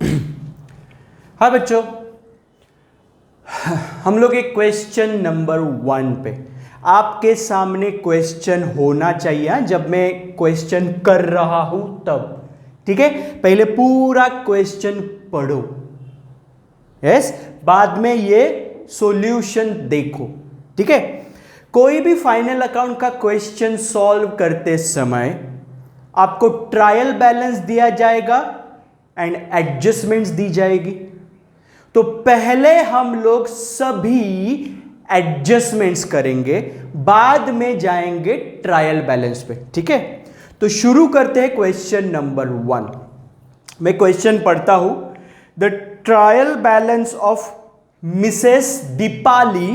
हाँ बच्चों, हम लोग एक क्वेश्चन नंबर 1 पे, आपके सामने क्वेश्चन होना चाहिए जब मैं क्वेश्चन कर रहा हूं तब, ठीक है। पहले पूरा क्वेश्चन पढ़ो, यस, बाद में ये सॉल्यूशन देखो, ठीक है। कोई भी फाइनल अकाउंट का क्वेश्चन सॉल्व करते समय आपको ट्रायल बैलेंस दिया जाएगा एंड एडजस्टमेंट्स दी जाएगी। तो पहले हम लोग सभी एडजस्टमेंट्स करेंगे, बाद में जाएंगे ट्रायल बैलेंस पे, ठीक है। तो शुरू करते हैं क्वेश्चन नंबर 1। मैं क्वेश्चन पढ़ता हूं। The trial balance of Mrs Deepali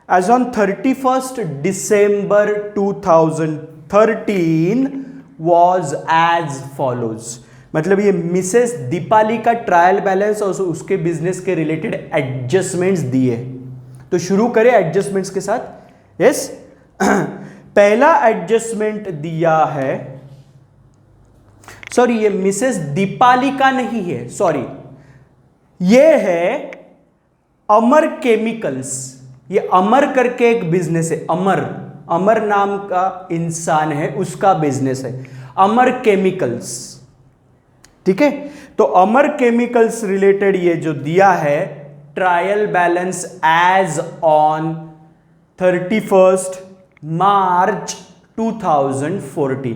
as on 31st December 2013 was as follows. मतलब ये मिसेस दीपाली का ट्रायल बैलेंस और उसके बिजनेस के रिलेटेड एडजस्टमेंट्स दिए। तो शुरू करें एडजस्टमेंट्स के साथ, यस। पहला एडजस्टमेंट दिया है, सॉरी ये मिसेस दीपाली का नहीं है, सॉरी ये है अमर केमिकल्स। ये अमर करके एक बिजनेस है, अमर नाम का इंसान है, उसका बिजनेस है अमर केमिकल्स, ठीक है। तो अमर केमिकल्स रिलेटेड ये जो दिया है trial balance as on 31st March 2014।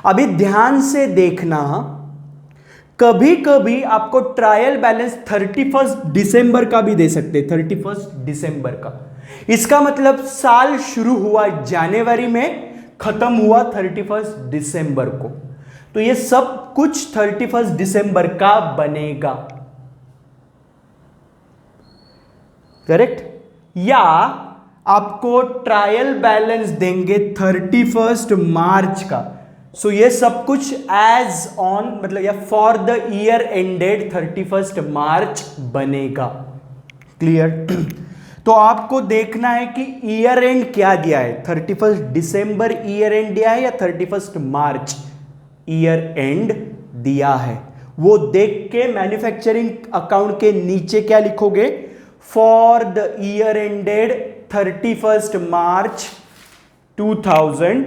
अभी ध्यान से देखना, कभी कभी आपको ट्रायल बैलेंस 31st December का भी दे सकते, 31st December का। इसका मतलब साल शुरू हुआ जनवरी में, खत्म हुआ 31st December को। तो ये सब कुछ 31st December का बनेगा, करेक्ट। या आपको ट्रायल बैलेंस देंगे 31st March का। सो ये सब कुछ एज ऑन मतलब या for the year ended 31st March बनेगा, क्लियर। तो आपको देखना है कि ईयर एंड क्या दिया है, 31st December ईयर एंड दिया है या 31st March ईयर एंड दिया है। वो देख के मैन्युफैक्चरिंग अकाउंट के नीचे क्या लिखोगे, for the year ended 31st March 2000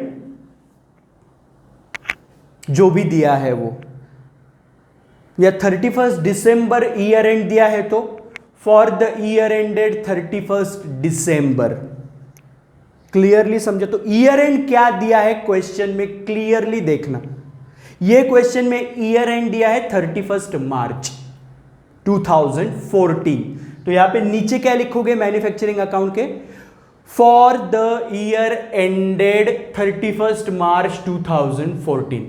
जो भी दिया है वो, या 31st December ईयर एंड दिया है तो for the year ended 31st December। Clearly समझे। तो ईयर एंड क्या दिया है क्वेश्चन में क्लियरली देखना। ये क्वेश्चन में ईयर एंड दिया है 31st March 2014। तो यहां पे नीचे क्या लिखोगे मैन्युफैक्चरिंग अकाउंट के, for the year ended 31st March 2014।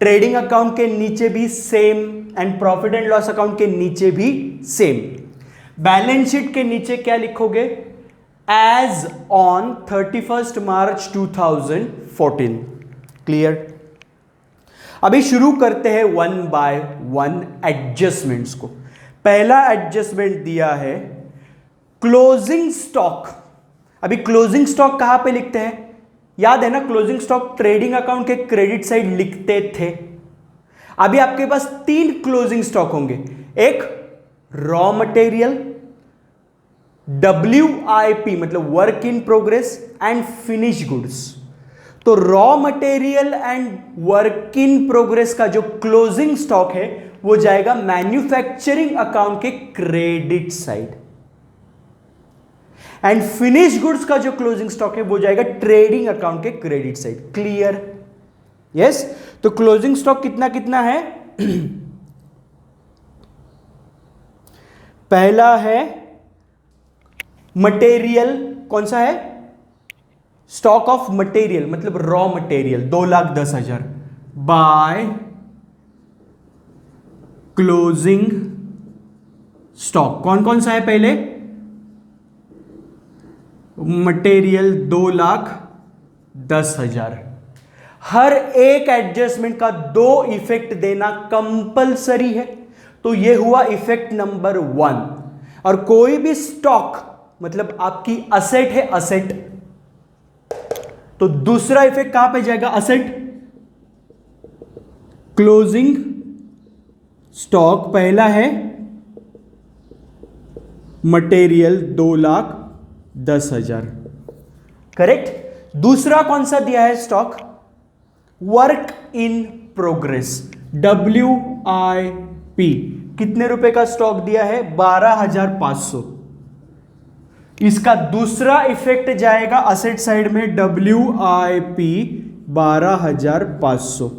Trading account के नीचे भी same and profit and loss account के नीचे भी सेम। बैलेंस शीट के नीचे क्या लिखोगे, as on 31st March 2014। Clear. अभी शुरू करते हैं 1 by 1 एडजस्टमेंट्स को। पहला एडजस्टमेंट दिया है क्लोजिंग स्टॉक। अभी क्लोजिंग स्टॉक कहां पे लिखते हैं, याद है ना, क्लोजिंग स्टॉक ट्रेडिंग अकाउंट के क्रेडिट साइड लिखते थे। अभी आपके पास 3 क्लोजिंग स्टॉक होंगे, एक रॉ मटेरियल, WIP मतलब work in progress, and finish goods. तो raw material and work in progress का जो क्लोजिंग स्टॉक है वो जाएगा मैन्युफैक्चरिंग अकाउंट के credit side, and finish goods का जो क्लोजिंग स्टॉक है वो जाएगा ट्रेडिंग अकाउंट के क्रेडिट साइड। Clear, yes. तो क्लोजिंग स्टॉक कितना कितना है, पहला है मटेरियल, कौन सा है, स्टॉक ऑफ मटेरियल मतलब raw material 2,10,000 by closing stock. कौन कौन सा है, पहले मटेरियल 2,10,000। हर एक एडजस्टमेंट का 2 इफेक्ट देना कंपलसरी है। तो ये हुआ इफेक्ट नंबर 1। और कोई भी स्टॉक मतलब आपकी असेट है, असेट, तो दूसरा इफेक्ट कहां पे जाएगा, असेट, क्लोजिंग स्टॉक पहला है मटेरियल 2,10,000, करेक्ट। दूसरा कौन सा दिया है stock? Work in progress, WIP। कितने रुपए का स्टॉक दिया है? 12,500। इसका दूसरा इफेक्ट जाएगा असेट साइड में, WIP 12,500।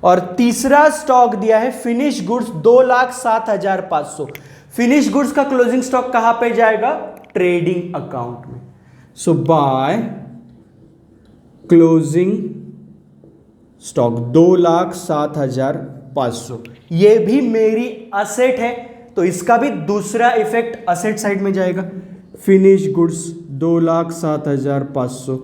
और तीसरा स्टॉक दिया है फिनिश गुड्स 2,07,500। फिनिश गुड्स का क्लोजिंग स्टॉक कहां पे जाएगा? ट्रेडिंग अकाउंट में। सो बाय क्लोजिंग स्टॉक 2,07,500, ये भी मेरी असेट है, तो इसका भी दूसरा इफेक्ट असेट साइड में जाएगा। Finish goods 2,07,500।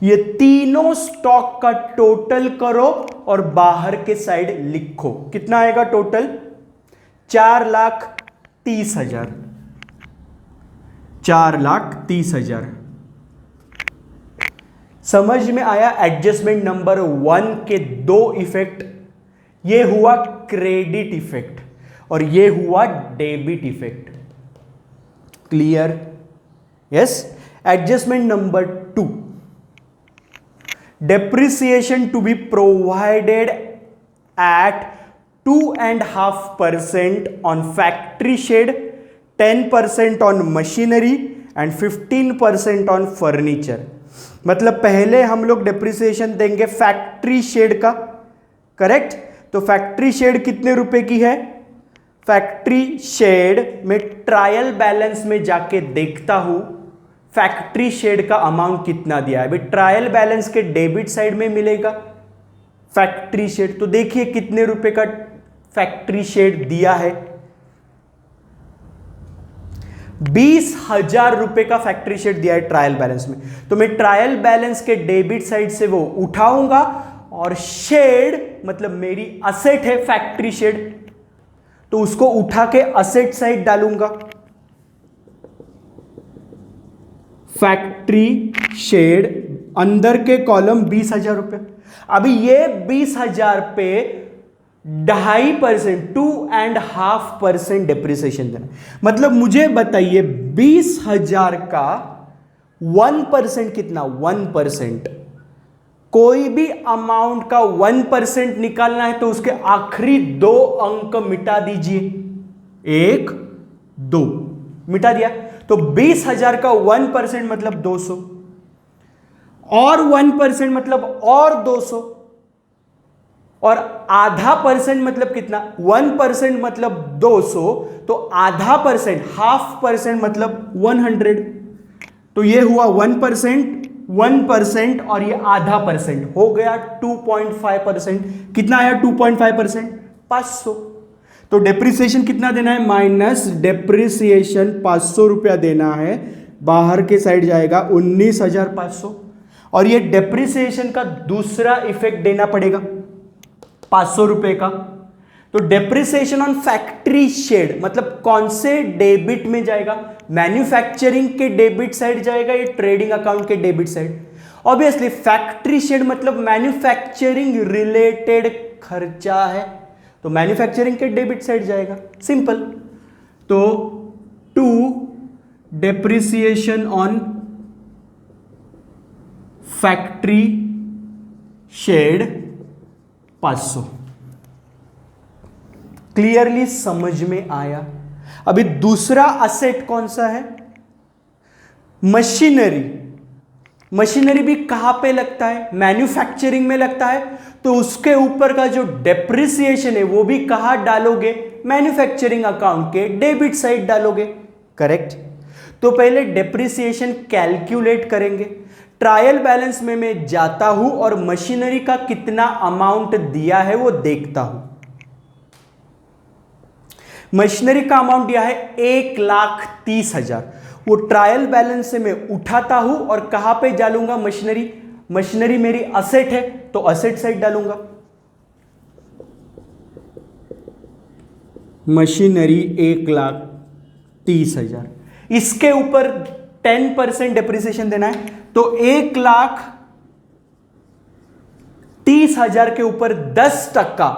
ये तीनों स्टॉक का टोटल करो और बाहर के साइड लिखो। कितना आएगा टोटल? 4,30,000। 4,30,000। समझ में आया? एडजस्टमेंट नंबर 1 के दो इफेक्ट, ये हुआ क्रेडिट इफेक्ट और ये हुआ debit effect. Clear? Yes. Adjustment number 2, depreciation to be provided at 2.5% on factory shed, 10% on machinery and 15% on furniture। मतलब पहले हम लोग डेप्रिसिएशन देंगे फैक्ट्री शेड का, करेक्ट। तो फैक्ट्री शेड कितने रुपए की है? फैक्ट्री शेड में ट्रायल बैलेंस में जाके देखता हूं फैक्ट्री शेड का अमाउंट कितना दिया है। भाई ट्रायल बैलेंस के डेबिट साइड में मिलेगा फैक्ट्री शेड। तो देखिए कितने रुपए का फैक्ट्री शेड दिया है? 20,000 रुपए का फैक्ट्री शेड दिया है ट्रायल बैलेंस में। तो मैं ट्रायल बैलेंस के डेबिट साइड से वो उठाऊंगा और शेड मतलब मेरी असेट है फैक्ट्री शेड, तो उसको उठा के असेट साइड डालूंगा। फैक्ट्री शेड अंदर के कॉलम 20,000 रुपए। अभी ये 20,000 पे 2.5%, 2.5% डेप्रिसिएशन देना। मतलब मुझे बताइए 20,000 का 1% कितना? 1%। कोई भी अमाउंट का 1% निकालना है तो उसके आखिरी 2 अंक मिटा दीजिए। 1, 2 मिटा दिया। तो 20,000 का 1% मतलब 200 और 1% मतलब और 200 और आधा परसेंट मतलब कितना? 1% मतलब 200, तो आधा परसेंट, 0.5% मतलब 100। तो ये हुआ 1%, 1% और ये आधा परसेंट हो गया 2.5%। कितना आया 2.5%? 500। तो डेप्रिसिएशन कितना देना है? माइनस डेप्रिसिएशन 500 रुपया देना है। बाहर के साइड जाएगा 19,500। और ये डेप्रिसिएशन का दूसरा इफेक्ट देना पड़ेगा 500 रुपए का। तो डेप्रिसिएशन ऑन फैक्ट्री शेड मतलब कौन से डेबिट में जाएगा? मैन्युफैक्चरिंग के डेबिट साइड जाएगा या ट्रेडिंग अकाउंट के debit side? Obviously factory shade मतलब मैन्युफैक्चरिंग रिलेटेड खर्चा है, तो मैन्युफैक्चरिंग के डेबिट साइड जाएगा। सिंपल। तो 2 depreciation on factory shade 500। Clearly समझ में आया? अभी दूसरा असेट कौन सा है? मशीनरी। मशीनरी भी कहां पे लगता है? मैन्युफैक्चरिंग में लगता है। तो उसके ऊपर का जो डेप्रिसिएशन है वो भी कहां डालोगे? मैन्युफैक्चरिंग अकाउंट के डेबिट साइड डालोगे, करेक्ट। तो पहले डेप्रिसिएशन कैलकुलेट करेंगे। ट्रायल बैलेंस में मैं जाता हूं और मशीनरी का कितना अमाउंट दिया है वो देखता हूं। मशीनरी का अमाउंट दिया है 1,30,000। वो ट्रायल बैलेंस से मैं उठाता हूं और कहां पे डालूंगा? मशीनरी। मशीनरी मेरी असेट है तो असेट साइड डालूंगा। मशीनरी 1,30,000। इसके ऊपर 10% डेप्रिसिएशन देना है, तो 1,30,000 30,000 के ऊपर 10%,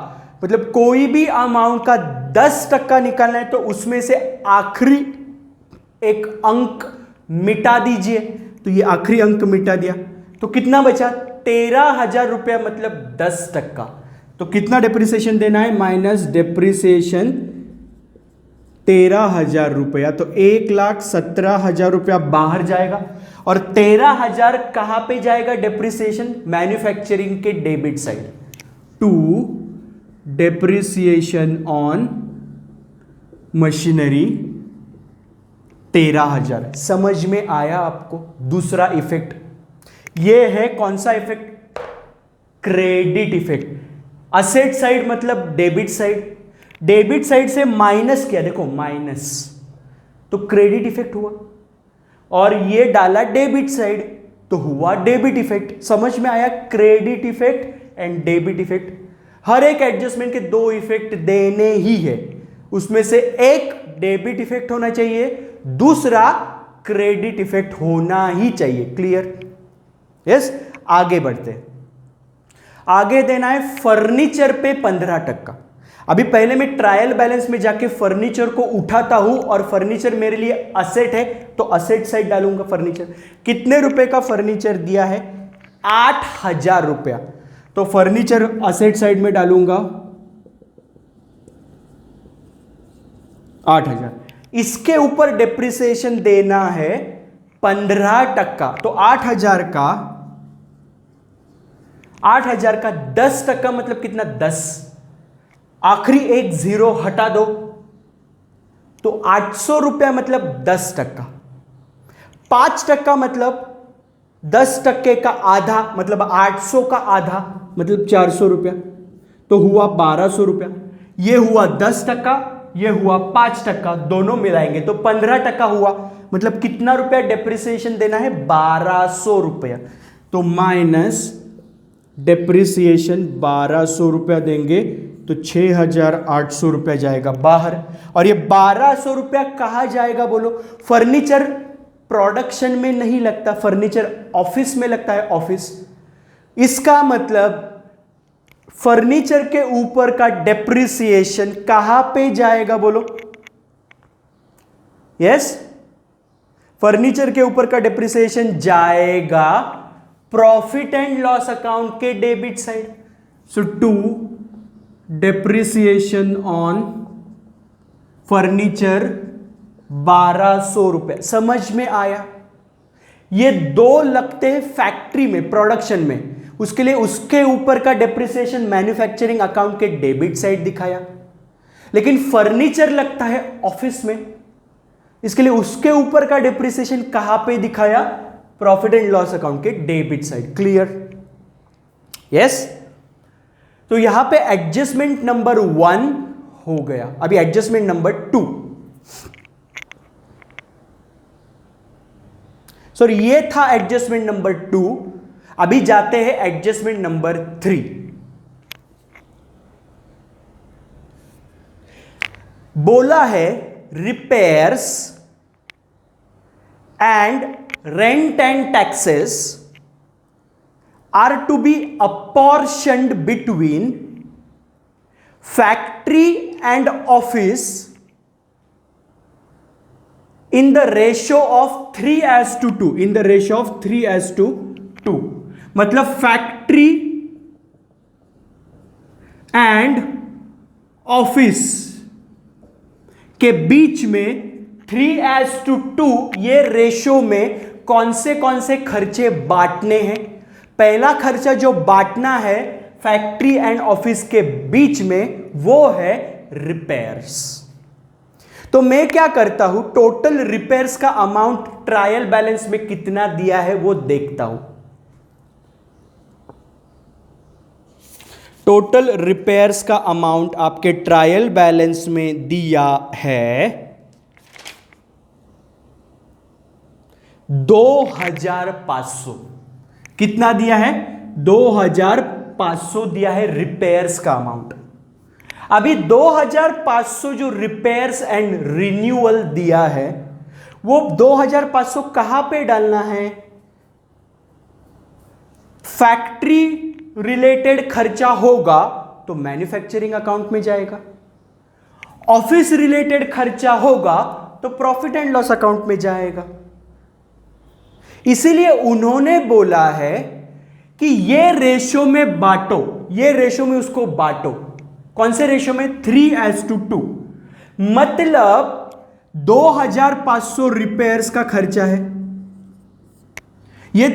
मतलब कोई भी अमाउंट का 10% निकालना है तो उसमें से आखिरी एक अंक मिटा दीजिए। तो ये आखिरी अंक मिटा दिया तो कितना बचा? 13,000 रुपया, मतलब 10%। तो कितना डेप्रिसिएशन देना है? माइनस डेप्रिसिएशन 13,000 रुपया। तो 1,17,000 रुपया बाहर जाएगा और 13,000 कहां पे जाएगा डेप्रिसिएशन? मैन्युफैक्चरिंग के debit side, to depreciation on machinery 13,000। समझ में आया आपको? दूसरा इफेक्ट ये है, कौन सा effect? Credit effect. Asset side मतलब डेबिट साइड, डेबिट साइड से माइनस किया, देखो माइनस, तो क्रेडिट इफेक्ट हुआ, और ये डाला डेबिट साइड तो हुआ डेबिट इफेक्ट। समझ में आया? Credit effect and debit effect. हर एक एडजस्टमेंट के दो इफेक्ट देने ही है, उसमें से एक डेबिट इफेक्ट होना चाहिए, दूसरा क्रेडिट इफेक्ट होना ही चाहिए। क्लियर? यस। आगे बढ़ते हैं। आगे देना है फर्नीचर पे 15%। अभी पहले मैं ट्रायल बैलेंस में जाके फर्नीचर को उठाता हूं और फर्नीचर मेरे लिए असेट है तो असेट साइड डालूंगा। फर्नीचर कितने रुपए का फर्नीचर दिया है? 8,000 रुपया। तो फर्नीचर असेट साइड में डालूंगा 8,000। इसके ऊपर डेप्रिसिएशन देना है 15%। तो 8,000 का 10% मतलब कितना? 10। आखिरी एक जीरो हटा दो तो 800 रुपया मतलब 10%। 5% मतलब 10% का आधा, मतलब 800 का आधा मतलब 400 रुपया, तो हुआ 1,200 रुपया। ये हुआ 10%, ये हुआ 5%, दोनों मिलाएंगे तो 15% हुआ। मतलब कितना रुपया डेप्रिसिएशन देना है? 1,200 रुपया। तो माइनस डेप्रिसिएशन 1,200 रुपया देंगे तो 6,800 रुपया जाएगा बाहर। और ये 1,200 रुपया कहाँ जाएगा बोलो? फर्नीचर प्रोडक्शन में नहीं लगता, फर्नीचर ऑफिस में लगता है, ऑफिस। इसका मतलब फर्नीचर के ऊपर का डेप्रिसिएशन कहां पे जाएगा बोलो? यस, फर्नीचर के ऊपर का डेप्रिसिएशन जाएगा प्रॉफिट एंड लॉस अकाउंट के debit side. So to depreciation on furniture 1,200 रुपए। समझ में आया? ये दो लगते हैं फैक्ट्री में, प्रोडक्शन में, उसके लिए उसके ऊपर का डेप्रिसिएशन मैन्युफैक्चरिंग अकाउंट के डेबिट साइड दिखाया। लेकिन फर्नीचर लगता है ऑफिस में, इसके लिए उसके ऊपर का डेप्रिसिएशन कहां पे दिखाया? प्रॉफिट एंड लॉस अकाउंट के डेबिट साइड। क्लियर? यस। तो यहां पे एडजस्टमेंट नंबर 1 हो गया। अभी एडजस्टमेंट नंबर 2। सॉरी, ये था एडजस्टमेंट नंबर 2। अभी जाते हैं एडजस्टमेंट नंबर 3। बोला है repairs and rent and taxes are to be apportioned between factory and office in the ratio of 3:2, in the ratio of 3:2। मतलब फैक्ट्री एंड ऑफिस के बीच में 3:2 ये रेशो में कौन से खर्चे बांटने हैं? पहला खर्चा जो बांटना है फैक्ट्री एंड ऑफिस के बीच में वो है रिपेयर्स। तो मैं क्या करता हूं, टोटल रिपेयर्स का अमाउंट ट्रायल बैलेंस में कितना दिया है वो देखता हूं। टोटल रिपेयर्स का अमाउंट आपके ट्रायल बैलेंस में दिया है 2,500। कितना दिया है? 2,500 दिया है रिपेयर्स का अमाउंट। अभी 2,500 जो रिपेयर्स एंड रिन्यूअल दिया है वो 2,500 कहां पे डालना है? फैक्ट्री रिलेटेड खर्चा होगा तो मैन्युफैक्चरिंग अकाउंट में जाएगा, ऑफिस रिलेटेड खर्चा होगा तो प्रॉफिट एंड लॉस अकाउंट में जाएगा। इसीलिए उन्होंने बोला है कि ये रेशो में बांटो, ये रेशो में उसको बांटो। कौन से रेशो में? 3:2। मतलब 2500 रिपेयर्स का खर्चा है। ये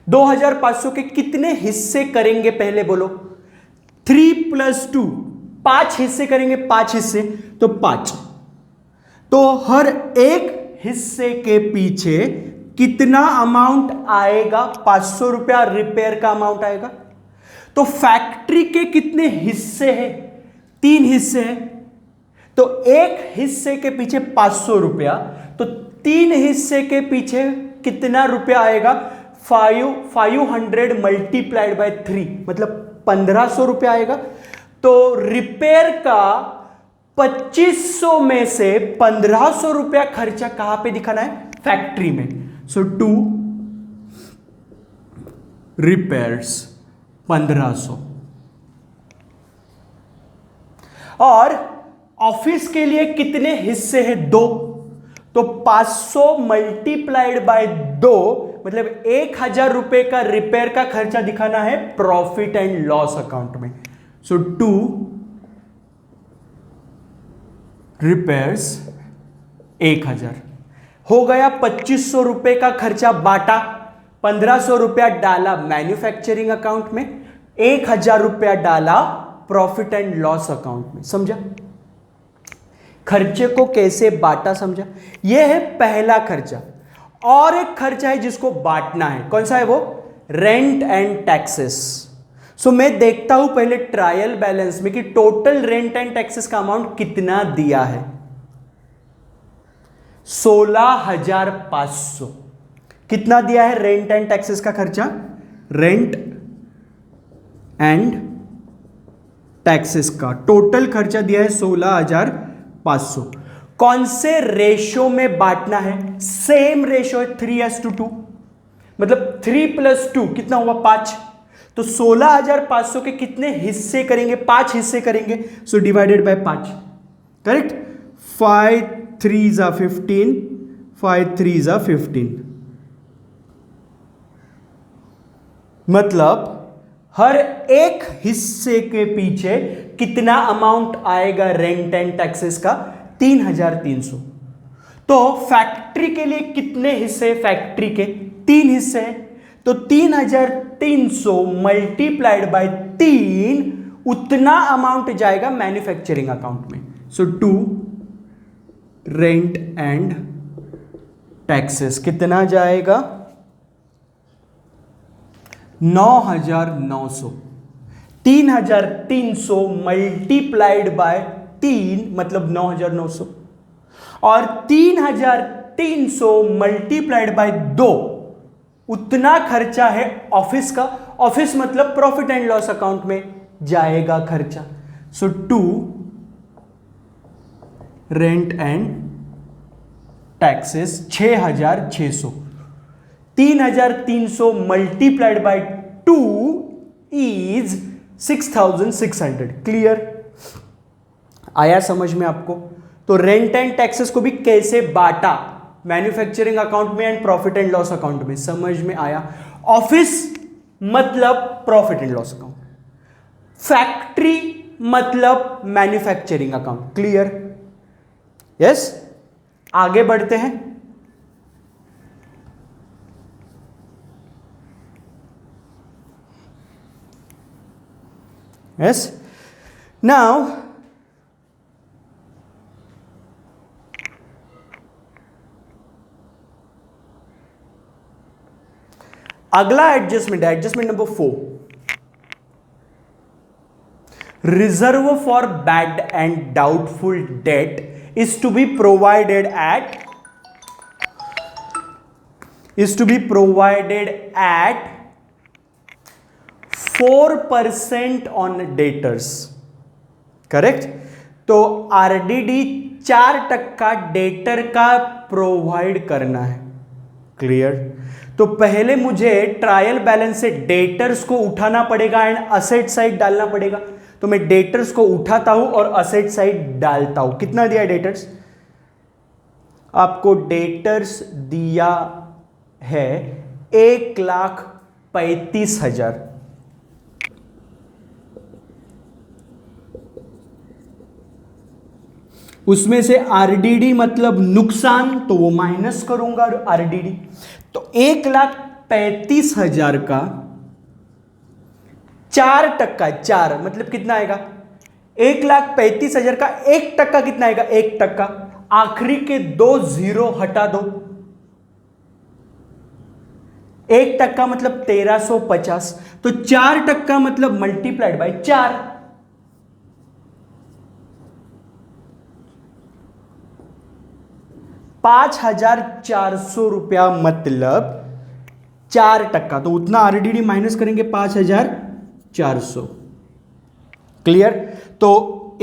2500 के कितने हिस्से करेंगे पहले बोलो? 3 + 2, 5 हिस्से करेंगे, 5 हिस्से तो 5। तो हर एक हिस्से के पीछे कितना अमाउंट आएगा? 500 रुपया रिपेयर का अमाउंट आएगा। तो फैक्ट्री के कितने हिस्से हैं? 3 हिस्से हैं। तो एक हिस्से के पीछे 500 रुपया, तो 3 हिस्से के पीछे कितना रुपया आएगा? 500 मल्टीप्लाइड बाय 3, मतलब 1500 रुपया आएगा। तो रिपेयर का 2500 में से 1500 रुपया खर्चा कहां पे दिखाना है? फैक्ट्री में। सो 2 रिपेयर्स 1500। और ऑफिस के लिए कितने हिस्से हैं? 2। तो 500 मल्टीप्लाइड बाय 2, मतलब 1000 रुपए का रिपेयर का खर्चा दिखाना है प्रॉफिट एंड लॉस अकाउंट में। सो 2 रिपेयर्स 1000 हो गया। 2500 रुपए का खर्चा बांटा, 1500 रुपया डाला मैन्युफैक्चरिंग अकाउंट में, 1000 रुपया डाला प्रॉफिट एंड लॉस अकाउंट में। समझा खर्चे को कैसे बांटा? समझा? यह है पहला खर्चा। और एक खर्चा है जिसको बांटना है। कौन सा है वो? Rent and taxes. सो मैं देखता हूं पहले ट्रायल बैलेंस में कि टोटल रेंट एंड टैक्सेस का अमाउंट कितना दिया है। 16,500 कितना दिया है रेंट एंड टैक्सेस का खर्चा? रेंट एंड टैक्सेस का टोटल खर्चा दिया है 16,500। कौन से रेशो में बांटना है? सेम रेशो है 3:2, मतलब 3 + 2 कितना हुआ? 5। तो 16,500 के कितने हिस्से करेंगे? 5 हिस्से करेंगे। So divided by 5, correct? 5 3s are 15, 5 3s are 15। मतलब हर एक हिस्से के पीछे कितना अमाउंट आएगा रेंट एंड टैक्सेस का? 3,300। तो फैक्ट्री के लिए कितने हिस्से? फैक्ट्री के 3 हिस्से हैं। तो 3,300 मल्टीप्लाइड बाय 3, उतना अमाउंट जाएगा मैन्युफैक्चरिंग अकाउंट में। सो 2 रेंट एंड टैक्सेस कितना जाएगा? 9,900। 3,300 मल्टीप्लाइड बाय 3 मतलब 9,900, और 3,300 मल्टीप्लाइड बाय 2, उतना खर्चा है ऑफिस का। ऑफिस मतलब प्रॉफिट एंड लॉस अकाउंट में जाएगा खर्चा। सो 2 rent and taxes 6,600। 3,300 multiplied by 2 is 6,600। Clear? आया समझ में आपको? तो रेंट एंड टैक्सेस को भी कैसे बांटा मैन्युफैक्चरिंग अकाउंट में and profit and loss account में, समझ में आया? ऑफिस मतलब profit and loss account, factory मतलब मैन्युफैक्चरिंग अकाउंट। क्लियर? यस? आगे बढ़ते हैं। यस, नाउ अगला एडजस्टमेंट है adjustment number 4, reserve for bad and doubtful debt is to be provided at 4% on debtors. Correct? तो आरडीडी 4% डेटर का provide करना है। क्लियर। तो पहले मुझे ट्रायल बैलेंस से डेटर्स को उठाना पड़ेगा एंड असेट साइड डालना पड़ेगा। तो मैं डेटर्स को उठाता हूं और असेट साइड डालता हूं। कितना दिया डेटर्स? आपको डेटर्स दिया है 1,35,000। उसमें से आरडीडी मतलब नुकसान, तो वो माइनस करूंगा आरडीडी। तो 1,35,000 का 4%, 4 मतलब कितना आएगा? 1,35,000 का 1% कितना आएगा? 1%। आखिरी के 2 जीरो हटा दो। 1% मतलब 1,350। तो 4% मतलब मल्टीप्लाइड बाय 4। 5,400 रुपया मतलब 4%। तो उतना आरडीडी माइनस करेंगे 5,400। क्लियर। तो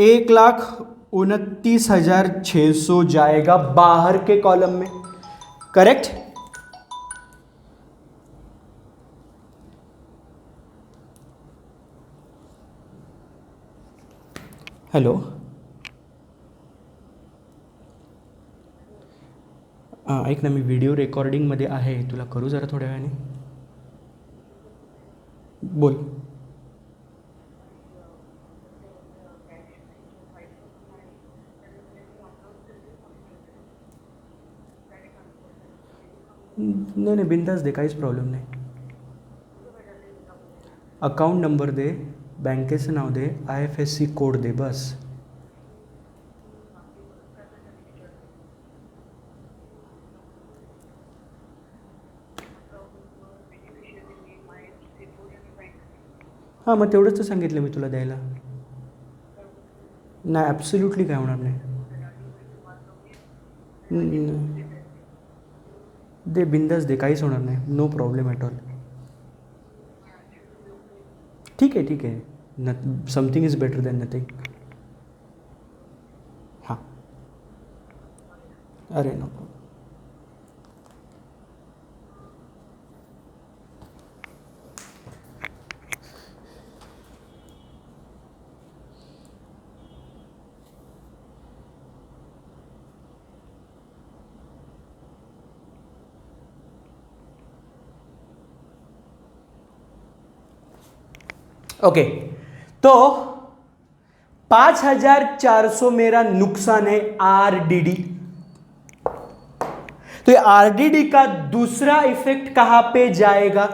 1,29,600 जाएगा बाहर के कॉलम में। करेक्ट। हेलो, ऐक ना, मी व्हिडिओ रेकॉर्डिंगमध्ये आहे, तुला करू जरा थोड्या वेळाने? बोल. नाही नाही, बिंदास दे, काहीच प्रॉब्लेम नाही. अकाउंट नंबर दे, बँकेचं नाव दे, IFSC कोड दे, बस. हां, मग तेवढंच तर सांगितलं मी तुला द्यायला. नाही, ॲब्सोल्युटली काय होणार नाही. दे, बिंदास दे, काहीच होणार नाही. No problem at all. ठीक आहे, ठीक आहे. Something is better than nothing. हां, अरे नो प्रॉब्लेम. ओके, तो 5,400 मेरा नुकसान है आरडीडी. तो ये आरडीडी का दूसरा इफेक्ट कहां पे जाएगा?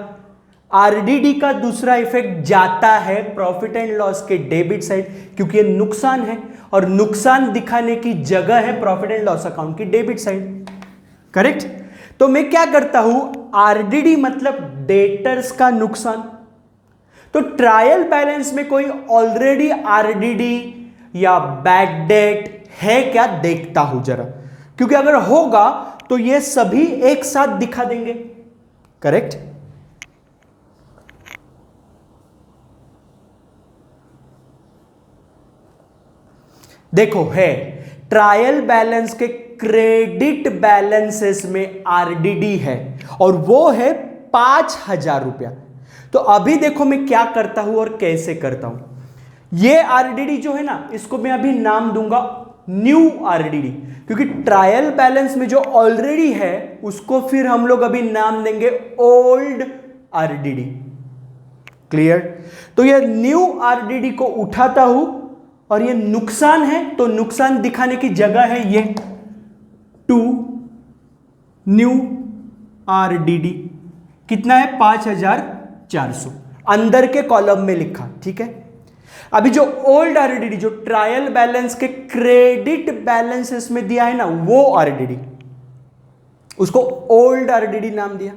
आरडीडी का दूसरा इफेक्ट जाता है प्रॉफिट एंड लॉस के डेबिट साइड, क्योंकि ये नुकसान है और नुकसान दिखाने की जगह है प्रॉफिट एंड लॉस अकाउंट की डेबिट साइड. करेक्ट. तो मैं क्या करता हूं, आरडीडी मतलब डेटर्स का नुकसान. तो ट्रायल बैलेंस में कोई ऑलरेडी आरडीडी या बैड डेट है क्या, देखता हूं जरा, क्योंकि अगर होगा तो ये सभी एक साथ दिखा देंगे. करेक्ट. देखो, है ट्रायल बैलेंस के क्रेडिट बैलेंसेस में आरडीडी है और वो है 5,000 रुपया. तो अभी देखो मैं क्या करता हूं और कैसे करता हूं. ये आरडीडी जो है ना, इसको मैं अभी नाम दूंगा न्यू आरडीडी, क्योंकि ट्रायल बैलेंस में जो ऑलरेडी है उसको फिर हम लोग अभी नाम देंगे ओल्ड आरडीडी. क्लियर. तो ये न्यू आरडीडी को उठाता हूं और ये नुकसान है, तो नुकसान दिखाने की जगह है ये टू न्यू आरडीडी. कितना है? 5,400 अंदर के कॉलम में लिखा. ठीक है. अभी जो ओल्ड आरडीडी, जो ट्रायल बैलेंस के क्रेडिट बैलेंसेस में दिया है ना, वो आरडीडी, उसको ओल्ड आरडीडी नाम दिया.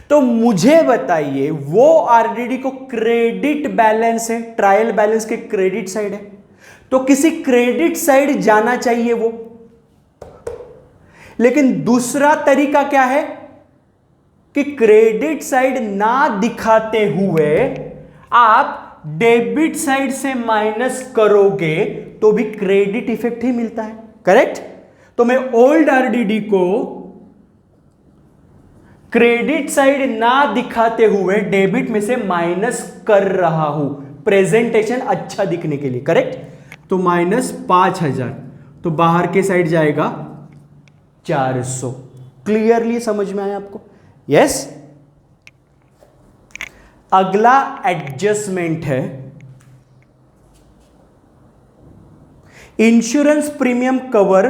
तो मुझे बताइए, वो आरडीडी को क्रेडिट बैलेंस है, ट्रायल बैलेंस के क्रेडिट साइड है, तो किसी क्रेडिट साइड जाना चाहिए वो. लेकिन दूसरा तरीका क्या है कि क्रेडिट साइड ना दिखाते हुए आप डेबिट साइड से माइनस करोगे तो भी क्रेडिट इफेक्ट ही मिलता है. करेक्ट. तो मैं ओल्ड आरडीडी को क्रेडिट साइड ना दिखाते हुए डेबिट में से माइनस कर रहा हूं, प्रेजेंटेशन अच्छा दिखने के लिए, करेक्ट। तो -5000, तो बाहर के साइड जाएगा 400। क्लियरली समझ में आया आपको? यस। अगला एडजस्टमेंट है insurance premium cover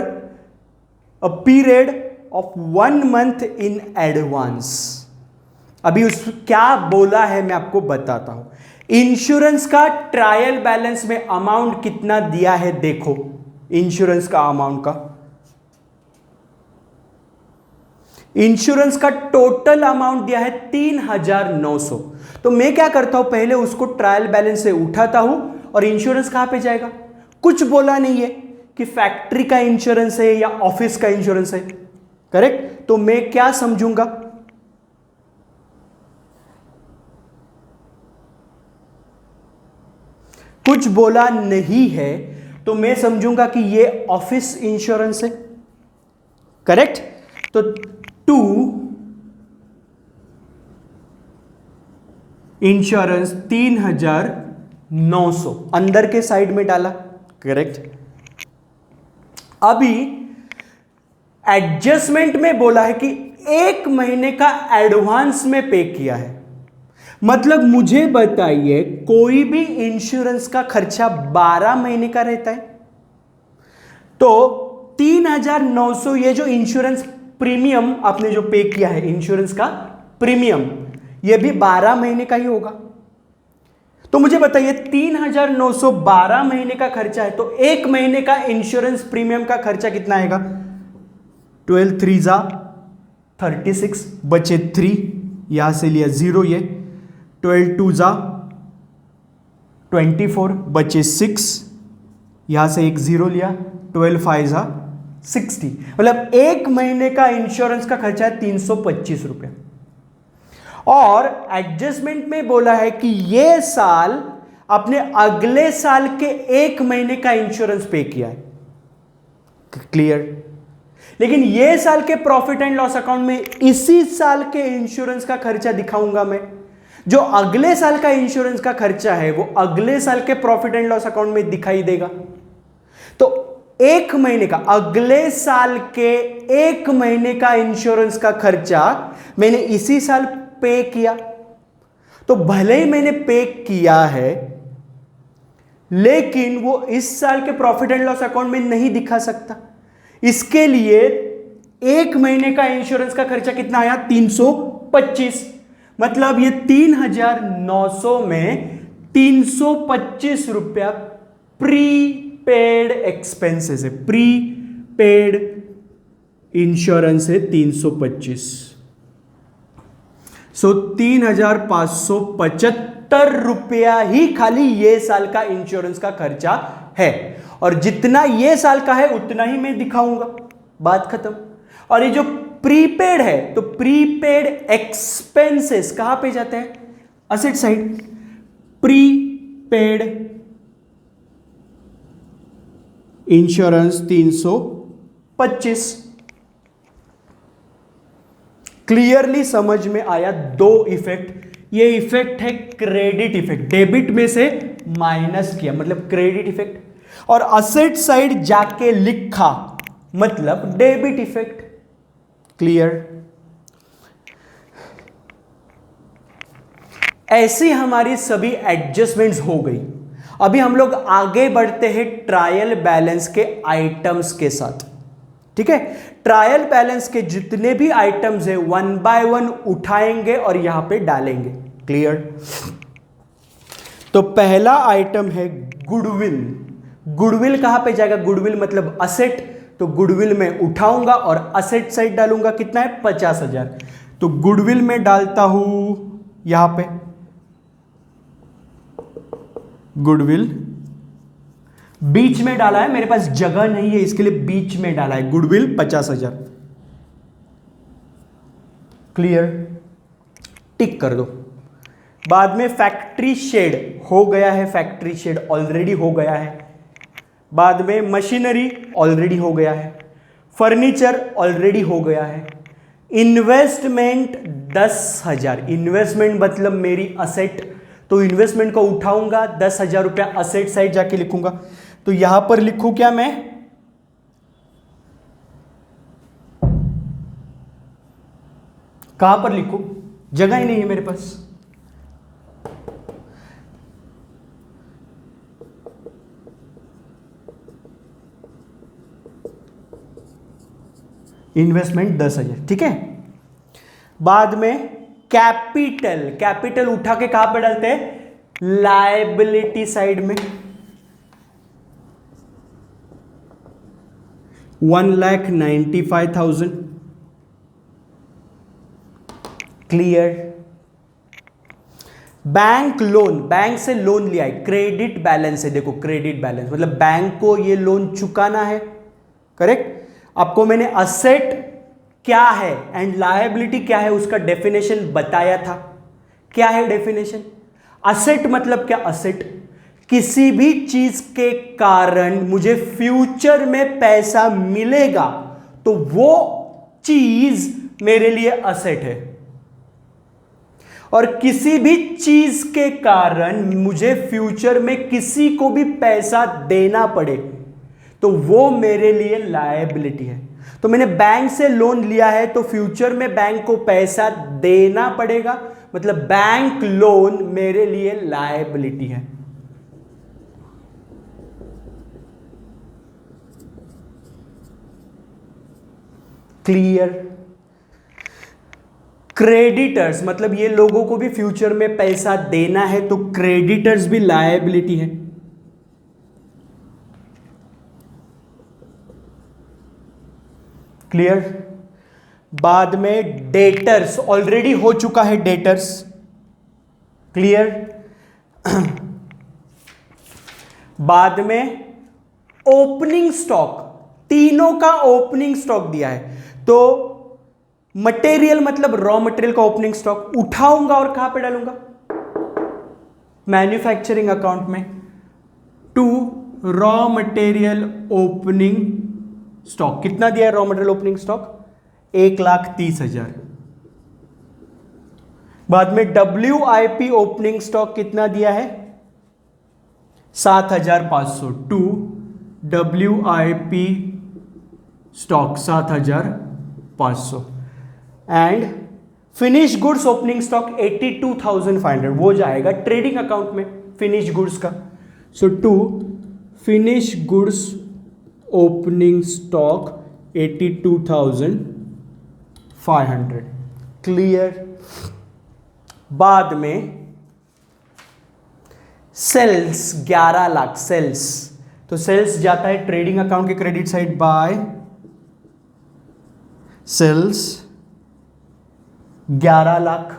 a period of 1 month in advance. अभी उस क्या बोला है मैं आपको बताता हूं। इंश्योरेंस का ट्रायल बैलेंस में अमाउंट कितना दिया है, देखो इंश्योरेंस का अमाउंट का, इंश्योरेंस का टोटल अमाउंट दिया है 3900। तो मैं क्या करता हूं, पहले उसको ट्रायल बैलेंस से उठाता हूं और इंश्योरेंस कहां पे जाएगा, कुछ बोला नहीं है कि फैक्ट्री का इंश्योरेंस है या ऑफिस का इंश्योरेंस है, करेक्ट। तो मैं क्या समझूंगा, कुछ बोला नहीं है तो मैं समझूंगा कि ये ऑफिस इंश्योरेंस है, करेक्ट। तो 2 इंश्योरेंस 3900 अंदर के साइड में डाला, करेक्ट। अभी एडजस्टमेंट में बोला है कि 1 महीने का एडवांस में पे किया है। मतलब मुझे बताइए, कोई भी इंश्योरेंस का खर्चा 12 महीने का रहता है, तो 3900 ये जो इंश्योरेंस प्रीमियम आपने जो पे किया है, इंश्योरेंस का प्रीमियम, ये भी 12 महीने का ही होगा। तो मुझे बताइए 3900 12 महीने का खर्चा है, तो 1 महीने का इंश्योरेंस प्रीमियम का खर्चा कितना आएगा, 12 3 जा 36, बचे 3, यहां से लिया 0, ये 12 2 जा 24, बचे 6, यहां से एक 0 लिया, 12 5 जा 60। मतलब 1 महीने का इंश्योरेंस का खर्चा है 325 रुपए। और एडजस्टमेंट में बोला है कि ये साल अपने अगले साल के 1 महीने का इंश्योरेंस पे किया है, क्लियर। लेकिन ये साल के प्रॉफिट एंड लॉस अकाउंट में इसी साल के इंश्योरेंस का खर्चा दिखाऊंगा मैं। जो अगले साल का इंश्योरेंस का खर्चा है वो अगले साल के प्रॉफिट एंड लॉस अकाउंट में दिखाई देगा। तो 1 महीने का, अगले साल के 1 महीने का इंश्योरेंस का खर्चा मैंने इसी साल पे किया। तो भले ही मैंने पे किया है, लेकिन वो इस साल के प्रॉफिट एंड लॉस अकाउंट में नहीं दिखा सकता। इसके लिए 1 महीने का इंश्योरेंस का खर्चा कितना आया, 325। मतलब ये 3900 में 325 रुपया प्रीपेड एक्सपेंसेस है, प्रीपेड इंश्योरेंस है 325। सो 3575 रुपया ही खाली ये साल का इंश्योरेंस का खर्चा है, और जितना ये साल का है उतना ही मैं दिखाऊंगा, बात खत्म। और ये जो प्रीपेड है, तो प्रीपेड एक्सपेंसेस कहां पे जाते हैं, asset side. Prepaid insurance 325। Clearly समझ में आया? 2 इफेक्ट। ये इफेक्ट है क्रेडिट इफेक्ट, डेबिट में से माइनस किया मतलब क्रेडिट इफेक्ट, और असेट साइड जाके लिखा मतलब डेबिट इफेक्ट। क्लियर? ऐसी हमारी सभी एडजस्टमेंट्स हो गई। अभी हम लोग आगे बढ़ते हैं ट्रायल बैलेंस के आइटम्स के साथ, ठीक है। ट्रायल बैलेंस के जितने भी आइटम्स है 1 बाय 1 उठाएंगे और यहां पे डालेंगे। क्लियर? तो पहला आइटम है गुडविल। गुडविल कहां पे जाएगा, गुडविल मतलब असेट, तो गुडविल में उठाऊंगा और असेट साइड डालूंगा, कितना है 50,000। तो गुडविल में डालता हूं यहां पे गुडविल, बीच में डाला है, मेरे पास जगह नहीं है इसके लिए बीच में डाला है गुडविल 50,000। क्लियर? टिक कर दो। बाद में फैक्ट्री शेड हो गया है, फैक्ट्री शेड ऑलरेडी हो गया है। बाद में मशीनरी ऑलरेडी हो गया है, फर्नीचर ऑलरेडी हो गया है, इन्वेस्टमेंट 10,000, इन्वेस्टमेंट मतलब मेरी असेट, तो इन्वेस्टमेंट को उठाऊंगा, 10,000 रुपया असेट साइड जाके लिखूंगा। तो यहां पर लिखूं क्या मैं, कहां पर लिखूं, जगह ही नहीं है मेरे पास। इन्वेस्टमेंट 10,000, ठीक है। बाद में कैपिटल, कैपिटल उठा के कहां पे डालते हैं, लायबिलिटी साइड में। 1,95,000, क्लियर। बैंक लोन, बैंक से लोन लिया है, क्रेडिट बैलेंस है, देखो क्रेडिट बैलेंस मतलब बैंक को ये लोन चुकाना है, करेक्ट। आपको मैंने असेट क्या है एंड लायबिलिटी क्या है उसका डेफिनेशन बताया था। क्या है डेफिनेशन, असेट मतलब क्या, असेट किसी भी चीज के कारण मुझे फ्यूचर में पैसा मिलेगा तो वो चीज मेरे लिए असेट है, और किसी भी चीज के कारण मुझे फ्यूचर में किसी को भी पैसा देना पड़े तो वो मेरे लिए लायबिलिटी है। तो मैंने बैंक से लोन लिया है तो फ्यूचर में बैंक को पैसा देना पड़ेगा, मतलब बैंक लोन मेरे लिए लायबिलिटी है। क्लियर। क्रेडिटर्स मतलब ये लोगों को भी फ्यूचर में पैसा देना है तो क्रेडिटर्स भी लायबिलिटी है। क्लियर। बाद में डेटर्स, ऑलरेडी हो चुका है डेटर्स, क्लियर। बाद में ओपनिंग स्टॉक, तीनों का ओपनिंग स्टॉक दिया है, तो मटेरियल मतलब रॉ मटेरियल का ओपनिंग स्टॉक उठाऊंगा और कहां पे डालूंगा, मैन्युफैक्चरिंग अकाउंट में। To raw material opening stock, कितना दिया है रॉ मटेरियल ओपनिंग स्टॉक, 1,30,000। बाद में WIP ओपनिंग स्टॉक कितना दिया है, 7,500। To WIP stock 7,500 and finish goods opening stock 82,500, वो जाएगा ट्रेडिंग अकाउंट में फिनिश गुड्स का। So to finish goods opening stock 82,500, clear. बाद में सेल्स 11 लाख, सेल्स, तो सेल्स जाता है ट्रेडिंग अकाउंट के credit side by sales 11 lakh.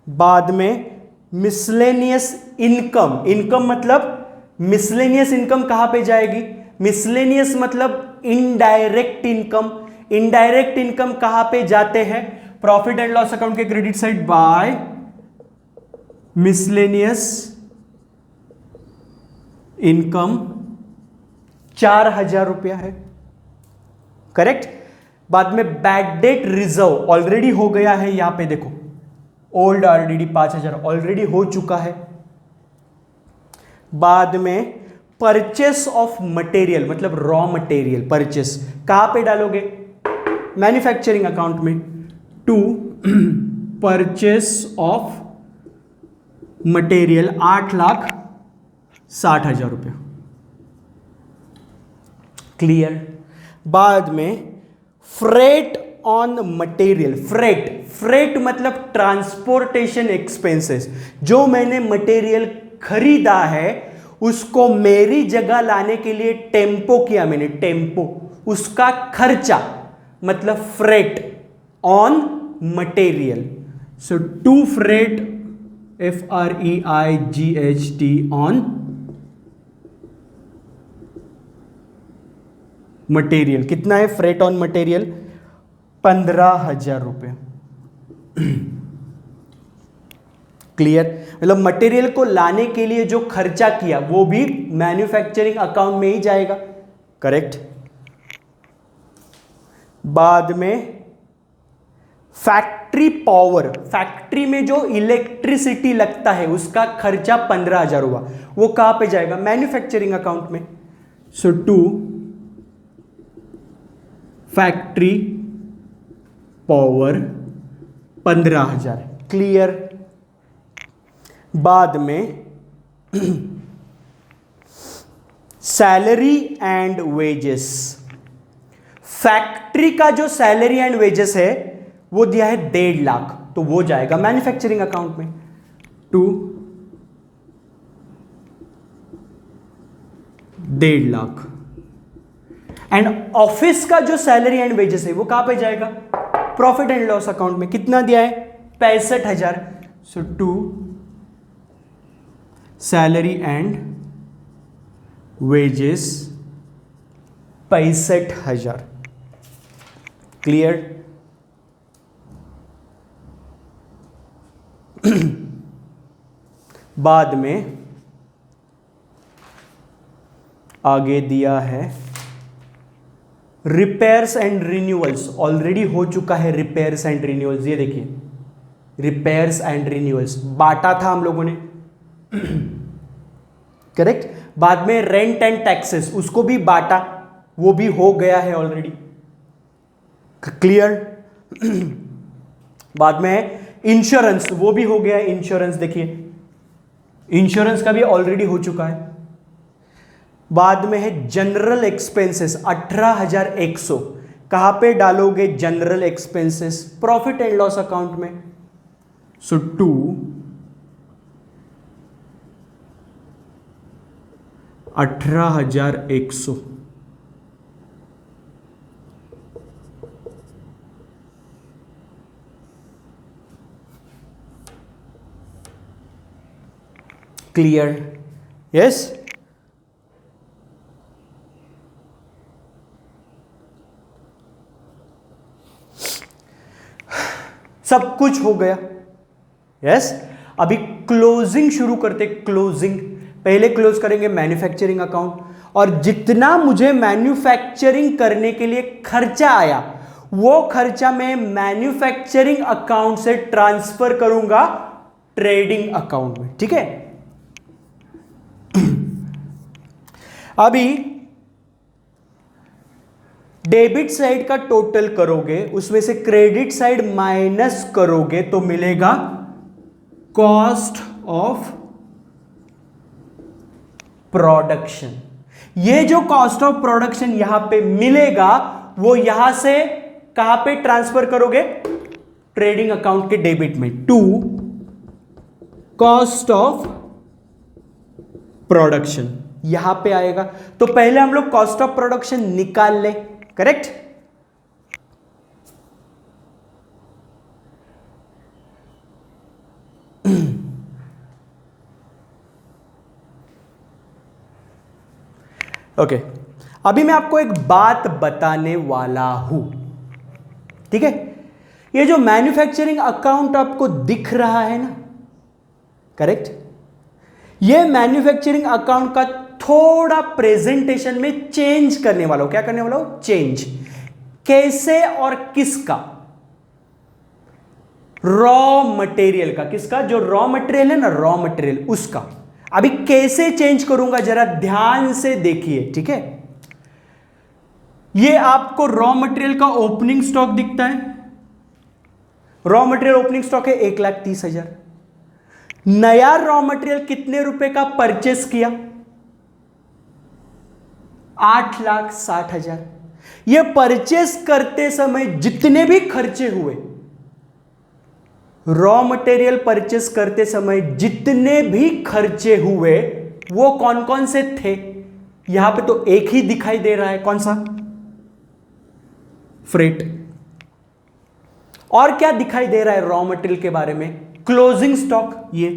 बाद में मिसलेनियस इनकम, इनकम मतलब मिसलेनियस इनकम कहां पे जाएगी, मिसलेनियस मतलब इनडायरेक्ट इनकम, इनडायरेक्ट इनकम कहां पे जाते हैं, प्रॉफिट एंड लॉस अकाउंट के credit side bye miscellaneous income 4,000 रुपया है, करेक्ट। बाद में बैड डेट रिजर्व ऑलरेडी हो गया है, यहां पे देखो ओल्ड RDD 5,000 ऑलरेडी हो चुका है। बाद में परचेस ऑफ मटेरियल मतलब रॉ मटेरियल परचेस कहां पे डालोगे, मैन्युफैक्चरिंग अकाउंट में। टू परचेस ऑफ मटेरियल 8,60,000 रुपया, क्लियर। बाद में freight on material, freight, freight मतलब ट्रांसपोर्टेशन एक्सपेंसेस, जो मैंने मटेरियल खरीदा है उसको मेरी जगह लाने के लिए टेम्पो किया मैंने, टेम्पो, उसका खर्चा मतलब freight on material. So to freight FREIGHT on material, कितना है फ्रेट ऑन मटेरियल, 15,000 रुपये, क्लियर। मतलब मटेरियल को लाने के लिए जो खर्चा किया वो भी मैन्युफैक्चरिंग अकाउंट में ही जाएगा, करेक्ट। बाद में फैक्ट्री पावर, फैक्ट्री में जो इलेक्ट्रिसिटी लगता है उसका खर्चा 15,000 हुआ, वो कहां पे जाएगा? मैन्युफैक्चरिंग अकाउंट में। सो टू फैक्ट्री पावर 15,000, क्लियर। बाद में सैलरी एंड वेजेस, फैक्ट्री का जो सैलरी एंड वेजेस है वो दिया है 1.5 लाख, तो वो जाएगा मैन्युफैक्चरिंग अकाउंट में। टू 1.5 लाख। एंड ऑफिस का जो सैलरी एंड वेजेस है वो कहां पे जाएगा? प्रॉफिट एंड लॉस अकाउंट में। कितना दिया है? 65,000। So to salary and wages 65,000, clear. बाद में आगे दिया है रिपेयर्स एंड रिन्यूअल्स, ऑलरेडी हो चुका है रिपेयर्स एंड रिन्यूअल्स, ये देखिए रिपेयर्स एंड रिन्यूअल्स बांटा था हम लोगों ने, करेक्ट। बाद में रेंट एंड टैक्सेस, उसको भी बांटा, वो भी हो गया है ऑलरेडी, क्लियर। बाद में इंश्योरेंस, वो भी हो गया है, इंश्योरेंस देखिए इंश्योरेंस का भी ऑलरेडी हो चुका है। बाद में है जनरल एक्सपेंसेस 18,100, कहां पे डालोगे? General expenses profit and loss account में। सो टू 18,100, क्लियर, यस। सब कुछ हो गया, यस। अभी क्लोजिंग शुरू करते। क्लोजिंग पहले क्लोज करेंगे मैन्युफैक्चरिंग अकाउंट, और जितना मुझे मैन्युफैक्चरिंग करने के लिए खर्चा आया वो खर्चा मैं मैन्युफैक्चरिंग अकाउंट से ट्रांसफर करूंगा ट्रेडिंग अकाउंट में, ठीक है। अभी डेबिट साइड का टोटल करोगे, उसमें से क्रेडिट साइड माइनस करोगे तो मिलेगा कॉस्ट ऑफ प्रोडक्शन। ये जो कॉस्ट ऑफ प्रोडक्शन यहां पे मिलेगा वो यहां से कहां पे ट्रांसफर करोगे? ट्रेडिंग अकाउंट के डेबिट में। टू कॉस्ट ऑफ प्रोडक्शन यहां पे आएगा, तो पहले हम लोग कॉस्ट ऑफ प्रोडक्शन निकाल ले, करेक्ट। ओके, अभी मैं आपको एक बात बताने वाला हूं, ठीक है। ये जो मैन्युफैक्चरिंग अकाउंट आपको दिख रहा है ना, करेक्ट, ये मैन्युफैक्चरिंग अकाउंट का थोड़ा प्रेजेंटेशन में चेंज करने वाला हूं। क्या करने वाला हूं? चेंज। कैसे और किसका? रॉ मटेरियल का। किसका? जो रॉ मटेरियल है ना, रॉ मटेरियल उसका। अभी कैसे चेंज करूंगा जरा ध्यान से देखिए, ठीक है। ये आपको रॉ मटेरियल का ओपनिंग स्टॉक दिखता है। रॉ मटेरियल ओपनिंग स्टॉक है 1,30,000। नया रॉ मटेरियल कितने रुपए का परचेस किया? 8,60,000। ये परचेस करते समय जितने भी खर्चे हुए, रॉ मटेरियल परचेस करते समय जितने भी खर्चे हुए वो कौन कौन से थे? यहां पे तो एक ही दिखाई दे रहा है, कौन सा? फ्रेट। और क्या दिखाई दे रहा है रॉ मटेरियल के बारे में? Closing stock. ये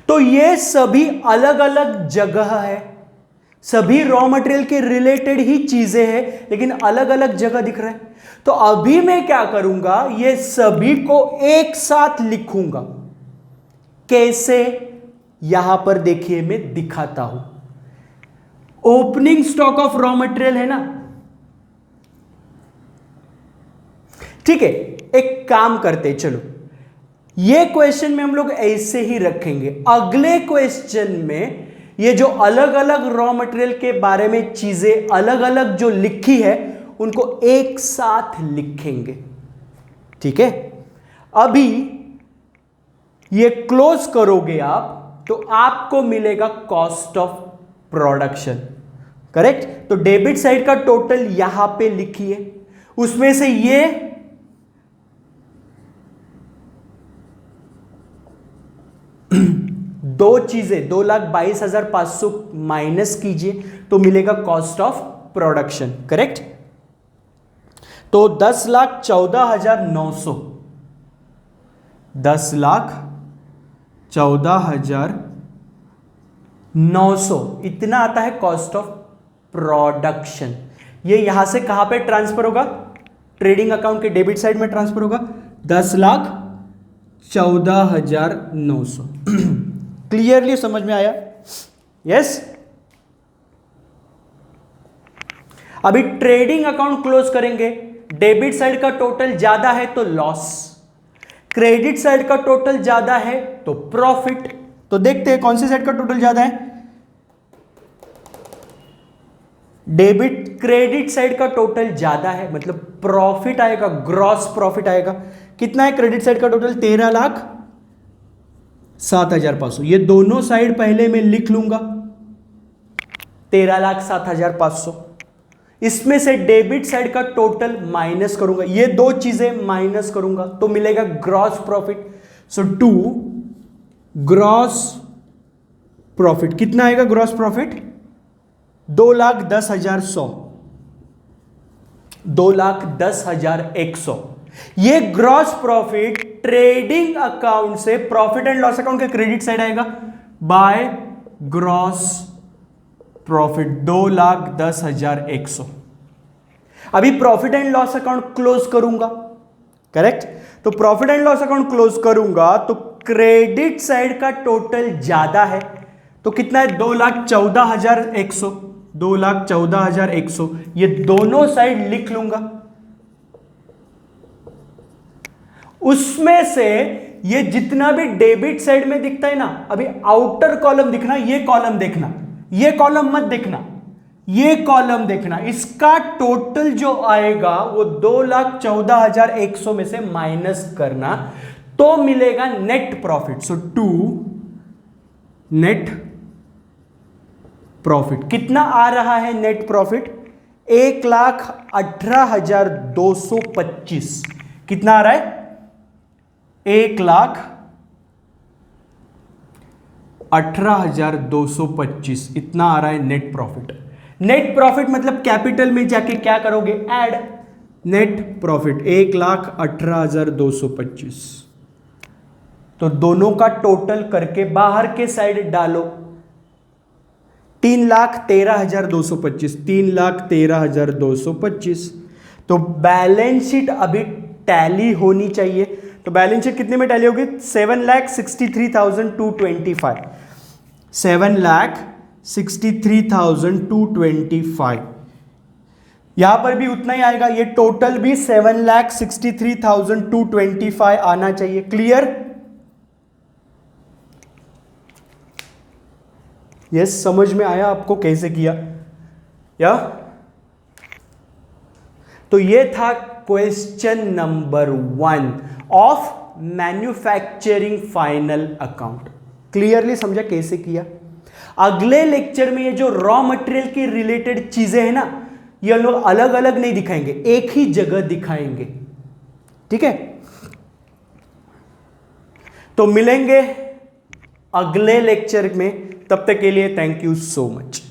तो ये सभी अलग अलग जगह है, सभी रॉ मटेरियल के रिलेटेड ही चीजें हैं लेकिन अलग अलग जगह दिख रहा है। तो अभी मैं क्या करूंगा, ये सभी को एक साथ लिखूंगा। कैसे? यहां पर देखिए मैं दिखाता हूं। Opening stock of raw material है ना, ठीक है, एक काम करते चलो, ये क्वेश्चन में हम लोग ऐसे ही रखेंगे। अगले क्वेश्चन में ये जो अलग अलग रॉ मटेरियल के बारे में चीजें अलग अलग जो लिखी है उनको एक साथ लिखेंगे। ठीक है, अभी ये क्लोज करोगे आप तो आपको मिलेगा कॉस्ट ऑफ प्रोडक्शन। करेक्ट, तो डेबिट साइड का टोटल यहां पे लिखिए, उसमें से ये दो चीजें 2,22,500 माइनस कीजिए तो मिलेगा कॉस्ट ऑफ प्रोडक्शन। करेक्ट, तो 10,14,900 10,14,900 इतना आता है कॉस्ट ऑफ प्रोडक्शन। ये यहां से कहां पे ट्रांसफर होगा? ट्रेडिंग अकाउंट के डेबिट साइड में ट्रांसफर होगा 10,14,900। क्लियरली समझ में आया? यस। अभी ट्रेडिंग अकाउंट क्लोज करेंगे, डेबिट साइड का टोटल ज्यादा है तो लॉस, क्रेडिट साइड का टोटल ज्यादा है तो प्रॉफिट। तो देखते हैं कौन सी साइड का टोटल ज्यादा है। क्रेडिट साइड का टोटल ज्यादा है, मतलब प्रॉफिट आएगा, ग्रॉस प्रॉफिट आएगा। कितना है क्रेडिट साइड का टोटल? 13,07,500। ये दोनों साइड पहले मैं लिख लूंगा 13,07,500। इसमें से डेबिट साइड का टोटल माइनस करूंगा, ये दो चीजें माइनस करूंगा तो मिलेगा gross profit. So to gross profit कितना आएगा? Gross profit 2,10,100, 2,10,100। ये ग्रॉस प्रॉफिट ट्रेडिंग अकाउंट से प्रॉफिट एंड लॉस अकाउंट के क्रेडिट साइड आएगा बाय ग्रॉस प्रॉफिट 2,10,100। अभी profit and loss account close करूंगा। करेक्ट, तो profit and loss account close करूंगा तो क्रेडिट साइड का टोटल ज्यादा है तो कितना है? 2,14,100, 2,14,100। ये दोनों साइड लिख लूंगा। उसमें से ये जितना भी डेबिट साइड में दिखता है ना, अभी आउटर कॉलम दिखना, ये कॉलम देखना, ये कॉलम मत देखना, ये कॉलम देखना। इसका टोटल जो आएगा वो 2,14,100 में से माइनस करना तो मिलेगा net profit. So to net profit कितना आ रहा है? Net profit 1,18,225। कितना आ रहा है? 1,18,225 इतना आ रहा है नेट प्रॉफिट। नेट प्रॉफिट मतलब कैपिटल में जाके क्या करोगे? Add net profit 1,18,225। तो दोनों का टोटल करके बाहर के साइड डालो 3,13,225, 3,13,225। तो बैलेंस शीट अभी टैली होनी चाहिए। तो बैलेंस शीट कितने में टैली होगी? 7,63,225, 7,63,225। यहां पर भी उतना ही आएगा, ये टोटल भी 7,63,225 आना चाहिए। क्लियर? यस, समझ में आया आपको कैसे किया? या तो ये था question number 1 of manufacturing final account. Clearly समझा कैसे किया? अगले लेक्चर में ये जो रॉ मटेरियल की रिलेटेड चीजें हैं ना, ये लोग अलग अलग नहीं दिखाएंगे, एक ही जगह दिखाएंगे। ठीक है, तो मिलेंगे अगले लेक्चर में। तब तक के लिए थैंक यू सो मच।